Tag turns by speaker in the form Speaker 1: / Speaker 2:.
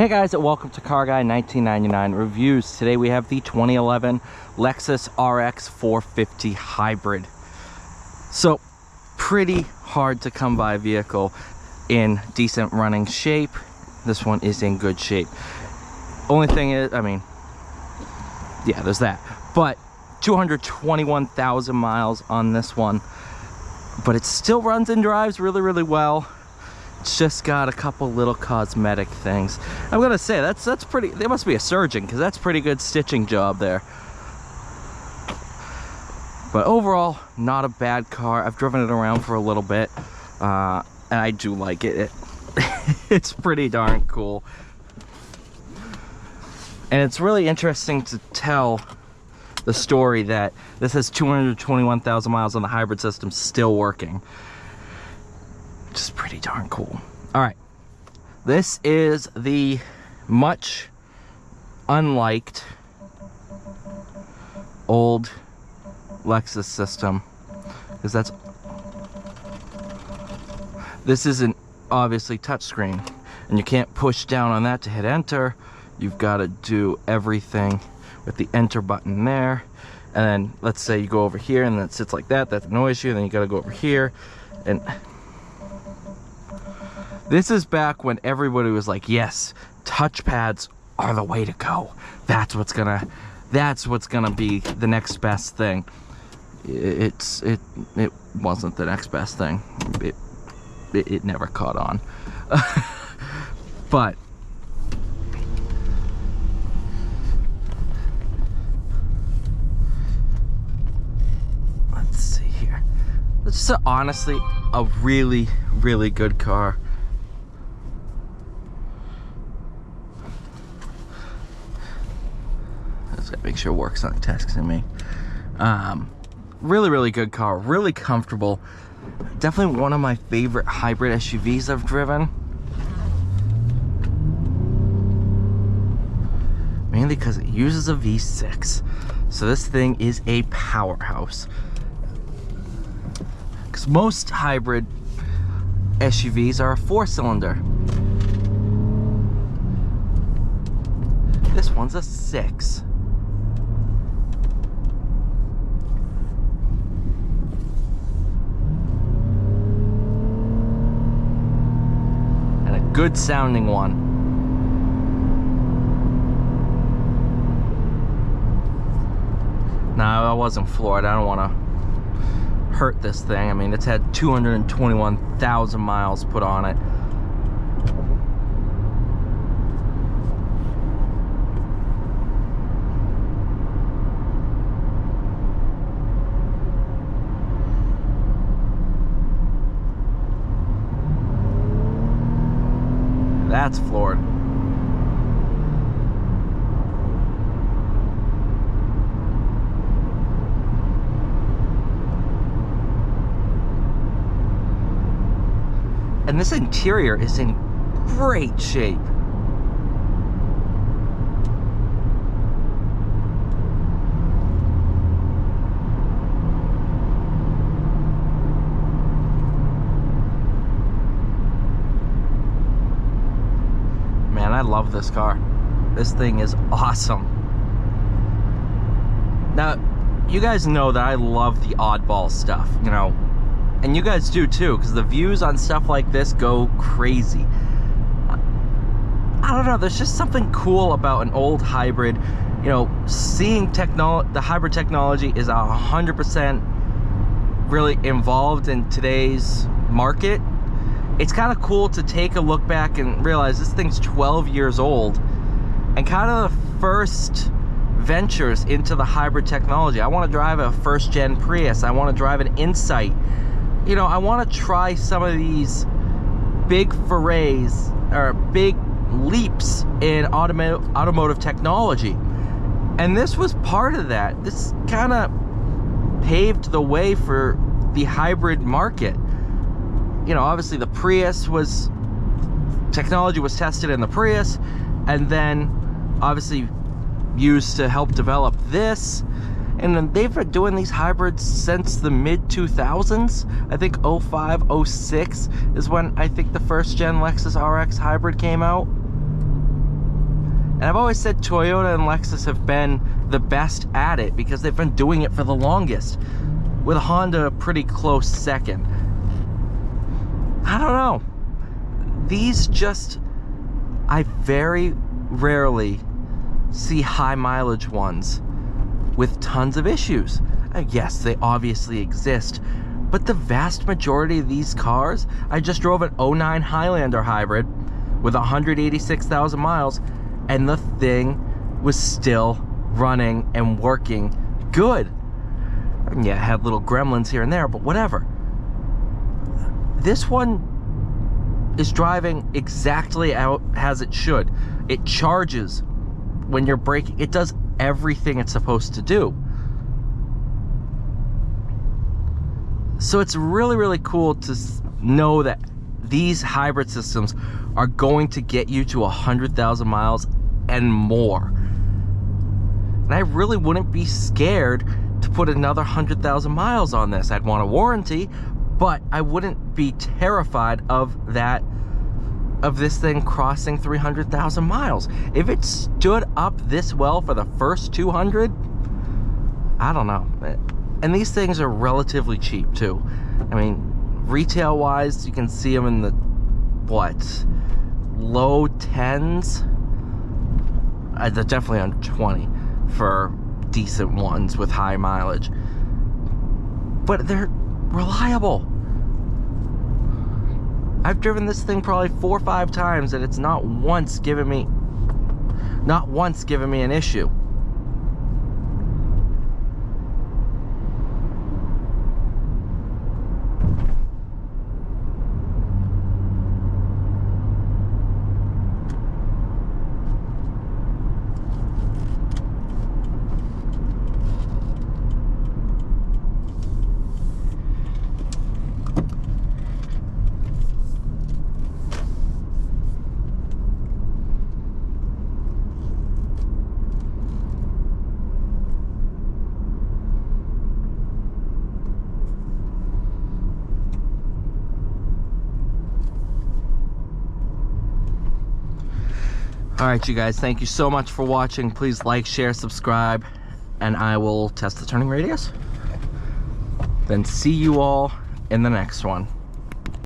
Speaker 1: Hey guys, and welcome to Car Guy 1999 Reviews. Today we have the 2011 Lexus RX 450 Hybrid. So, pretty hard to come by vehicle in decent running shape. This one is in good shape. Only thing is, yeah, there's that. But 221,000 miles on this one. But it still runs and drives really well. It's just got a couple little cosmetic things. I'm gonna say that's pretty. There must be a surgeon, because that's pretty good stitching job there. But overall, not a bad car. I've driven it around for a little bit, and I do like it. It's pretty darn cool, and it's really interesting to tell the story that this has 221,000 miles on the hybrid system still working. Just pretty darn cool. All right, this is the much unliked old Lexus system, because this isn't obviously touchscreen, and you can't push down on that to hit enter. You've got to do everything with the enter button there, and then let's say you go over here and it sits like that. That's no issue. Then you got to go over here, and this is back when everybody was like, yes, touchpads are the way to go. That's what's gonna be the next best thing. It wasn't the next best thing. It never caught on. But let's see here. It's honestly a really good car. Make sure work's not texting me. Really good car, really comfortable. Definitely one of my favorite hybrid SUVs I've driven, mainly because it uses a V6. So this thing is a powerhouse, because most hybrid SUVs are a 4-cylinder. This one's a 6. Good sounding one. Now, I wasn't floored. I don't want to hurt this thing. I mean, it's had 221,000 miles put on it. That's floored. And this interior is in great shape. I love this car. This thing is awesome. Now, you guys know that I love the oddball stuff, you know, and you guys do too, because the views on stuff like this go crazy. I don't know, there's just something cool about an old hybrid. You know, seeing the hybrid technology is 100% really involved in today's market. It's kind of cool to take a look back and realize this thing's 12 years old, and kind of the first ventures into the hybrid technology. I want to drive a first-gen Prius. I want to drive an Insight. You know, I want to try some of these big forays or big leaps in automotive technology, and this was part of that. This kind of paved the way for the hybrid market. You know, obviously the technology was tested in the Prius, and then obviously used to help develop this. And then they've been doing these hybrids since the mid-2000s. I think 05, 06 is when I think the first gen Lexus RX hybrid came out. And I've always said Toyota and Lexus have been the best at it because they've been doing it for the longest, with Honda a pretty close second. I don't know. These just, I very rarely see high mileage ones with tons of issues. Yes, they obviously exist, but the vast majority of these cars, I just drove an 09 Highlander hybrid with 186,000 miles, and the thing was still running and working good. And yeah, it had little gremlins here and there, but whatever. This one is driving exactly out as it should. It charges when you're braking. It does everything it's supposed to do. So it's really, really cool to know that these hybrid systems are going to get you to 100,000 miles and more. And I really wouldn't be scared to put another 100,000 miles on this. I'd want a warranty, but I wouldn't be terrified of this thing crossing 300,000 miles. If it stood up this well for the first 200, I don't know. And these things are relatively cheap too. I mean, retail wise, you can see them in the, what, low 10s? They're definitely under 20 for decent ones with high mileage. But they're reliable. I've driven this thing probably 4 or 5 times and it's not once given me an issue. Alright, you guys, thank you so much for watching. Please like, share, subscribe, and I will test the turning radius. Then see you all in the next one.